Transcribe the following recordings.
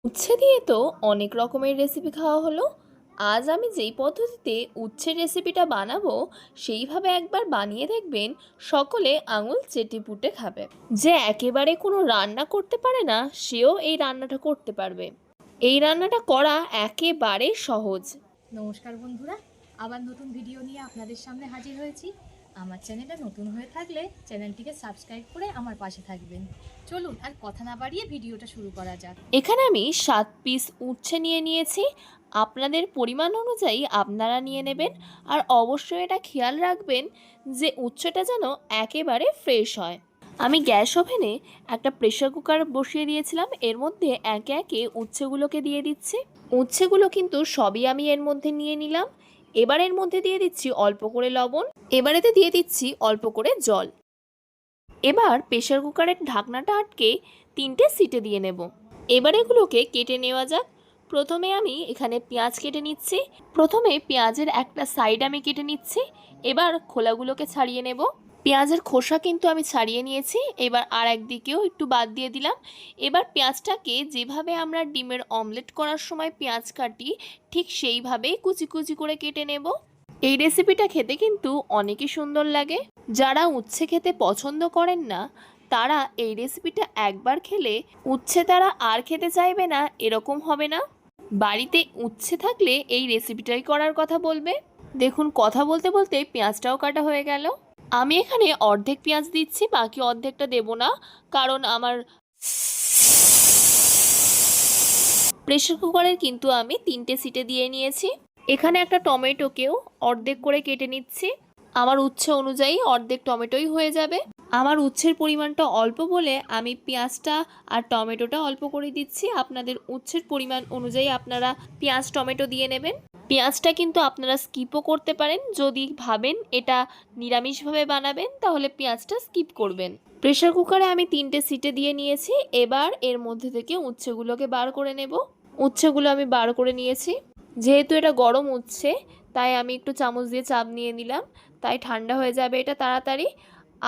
উচ্ছে দিয়ে তো অনেক রকমের রেসিপি খাওয়া হলো। আজ আমি যেই পদ্ধতিতে উচ্ছের রেসিপিটা বানাবো সেইভাবে একবার বানিয়ে দেখবেন, সকলে আঙুল চেটে পুটে খাবে। যে একেবারে কোনো রান্না করতে পারে না সেও এই রান্নাটা করতে পারবে। এই রান্নাটা করা একেবারে সহজ। নমস্কার বন্ধুরা, আবার নতুন ভিডিও নিয়ে আপনাদের সামনে হাজির হয়েছি। আমার চ্যানেলটা নতুন হয়ে থাকলে চ্যানেলটিকে সাবস্ক্রাইব করে আমার পাশে থাকবেন। চলুন আর কথা না বাড়িয়ে ভিডিওটা শুরু করা যাক। এখানে আমি 7 পিস উচ্ছে নিয়ে নিয়েছি। আপনাদের পরিমাণ অনুযায়ী আপনারা নিয়ে নেবেন। আর অবশ্যই এটা খেয়াল রাখবেন যে উচ্ছেটা যেন একেবারে ফ্রেশ হয়। আমি গ্যাস ওভেনে একটা প্রেসার কুকার বসিয়ে দিয়েছিলাম। এর মধ্যে একে একে উচ্ছেগুলোকে দিয়ে দিচ্ছি। উচ্ছেগুলো কিন্তু সবই আমি এর মধ্যে নিয়ে নিলাম। এবার এর মধ্যে দিয়ে দিচ্ছি অল্প করে লবণ। এবারেতে দিয়ে দিচ্ছি অল্প করে জল। এবার প্রেসার কুকারের ঢাকনাটা আটকে 3টে সিটি দিয়ে নেব। এবার এগুলোকে কেটে নেওয়া যাক। প্রথমে আমি এখানে পেঁয়াজ কেটে নিচ্ছি। প্রথমে পেঁয়াজের একটা সাইড আমি কেটে নিচ্ছি। এবার খোলাগুলোকে ছাড়িয়ে নেব। পেঁয়াজের খোসা কিন্তু আমি ছাড়িয়ে নিয়েছি। এবার আর একদিকেও একটু বাদ দিয়ে দিলাম। এবার পেঁয়াজটাকে যেভাবে আমরা ডিমের অমলেট করার সময় পেঁয়াজ কাটি, ঠিক সেইভাবেই কুচি কুচি করে কেটে নেব। এই রেসিপিটা খেতে কিন্তু অনেকই সুন্দর লাগে। যারা উচ্ছে খেতে পছন্দ করেন না তারা এই রেসিপিটা একবার খেলে উচ্ছে তারা আর খেতে চাইবে না এরকম হবে না। বাড়িতে উচ্ছে থাকলে এই রেসিপিটাই করার কথা বলবে। দেখুন, কথা বলতে বলতে পেঁয়াজটাও কাটা হয়ে গেল। আমি এখানে অর্ধেক পেঁয়াজ দিচ্ছি, বাকি অর্ধেকটা দেব না, কারণ আমার প্রেসার কুকারের কিন্তু আমি 3টে সিটি দিয়ে নিয়েছি। এখানে একটা টমেটোকেও অর্ধেক করে কেটে নিচ্ছি। আমার উচ্ছে অনুযায়ী অর্ধেক টমেটোই হয়ে যাবে। আমার উচ্ছের পরিমাণটা অল্প বলে আমি পেঁয়াজটা আর টমেটোটা অল্প করে দিচ্ছি। আপনাদের উচ্ছের পরিমাণ অনুযায়ী আপনারা পেঁয়াজ টমেটো দিয়ে নেবেন। পেঁয়াজটা কিন্তু আপনারা স্কিপও করতে পারেন। যদি ভাবেন এটা নিরামিষভাবে বানাবেন তাহলে পেঁয়াজটা স্কিপ করবেন। প্রেসার কুকারে আমি 3টে সিটি দিয়ে নিয়েছি। এবার এর মধ্যে থেকে উচ্ছেগুলোকে বার করে নেব। উচ্ছেগুলো আমি বার করে নিয়েছি। যেহেতু এটা গরম উচ্ছে, তাই আমি একটু চামচ দিয়ে চাপ নিয়ে নিলাম, তাই ঠান্ডা হয়ে যাবে এটা তাড়াতাড়ি।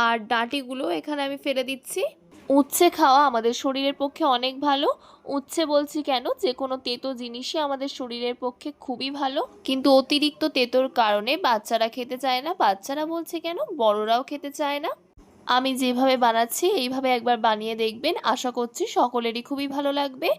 আর ডাঁটিগুলো এখানে আমি ফেলে দিচ্ছি। উচ্ছে খাওয়া আমাদের শরীরের পক্ষে অনেক ভালো। উচ্ছে বলছি কেন, যে কোনো তেতো জিনিসই আমাদের শরীরের পক্ষে খুবই ভালো। কিন্তু অতিরিক্ত তেতোর কারণে বাচ্চারা খেতে চায় না। বাচ্চারা বলছে কেন, বড়রাও খেতে চায় না। আমি যেভাবে বানাচ্ছি এইভাবে একবার বানিয়ে দেখবেন, আশা করছি সকলেরই খুবই ভালো লাগবে।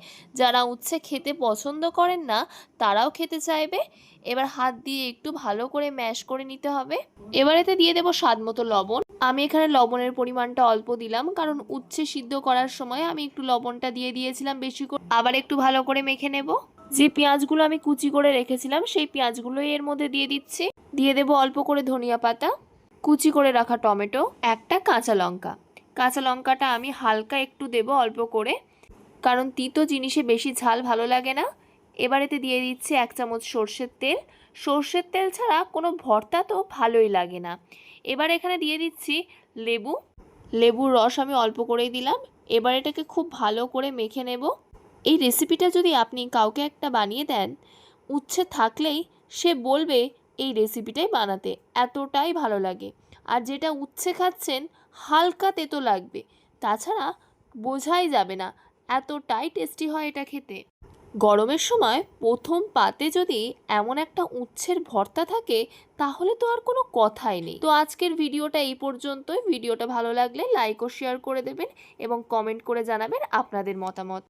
যারা উচ্ছে খেতে পছন্দ করেন না তারাও খেতে চাইবে। এবার হাত দিয়ে একটু ভালো করে ম্যাশ করে নিতে হবে। এবার এতে দিয়ে দেবো স্বাদ মতো লবণ। আমি এখানে লবণের পরিমাণটা অল্প দিলাম, কারণ উচ্ছে সিদ্ধ করার সময় আমি একটু লবণটা দিয়ে দিয়েছিলাম বেশি করে। আবার একটু ভালো করে মেখে নেব। যে পেঁয়াজগুলো আমি কুচি করে রেখেছিলাম সেই পেঁয়াজগুলোই এর মধ্যে দিয়ে দিচ্ছি। দিয়ে দেবো অল্প করে ধনিয়া পাতা, কুচি করে রাখা টমেটো, একটা কাঁচা লঙ্কা। কাঁচা লঙ্কাটা আমি হালকা একটু দেব অল্প করে, কারণ তিতো জিনিসে বেশি ঝাল ভালো লাগে না। এবার এতে দিয়ে দিচ্ছি 1 চামচ সর্ষের তেল। সর্ষের তেল ছাড়া কোনো ভর্তা তো ভালোই লাগে না। এবার এখানে দিয়ে দিচ্ছি লেবু। লেবুর রস আমি অল্প করেই দিলাম। এবার এটাকে খুব ভালো করে মেখে নেব। এই রেসিপিটা যদি আপনি কাউকে একটা বানিয়ে দেন, উচ্ছে থাকলেই সে বলবে এই রেসিপিটাই বানাতে, এতটাই ভালো লাগে। আর যেটা উচ্ছে খাচ্ছেন হালকা তেতো লাগবে, তাছাড়া বোঝাই যাবে না, এতটাই টেস্টি হয় এটা খেতে। গরমের সময় প্রথম পাতে যদি এমন একটা উচ্ছের ভর্তা থাকে তাহলে তো আর কোনো কথাই নেই। তো আজকের ভিডিওটা এই পর্যন্তই। ভিডিওটা ভালো লাগলে লাইক ও শেয়ার করে দেবেন এবং কমেন্ট করে জানাবেন আপনাদের মতামত।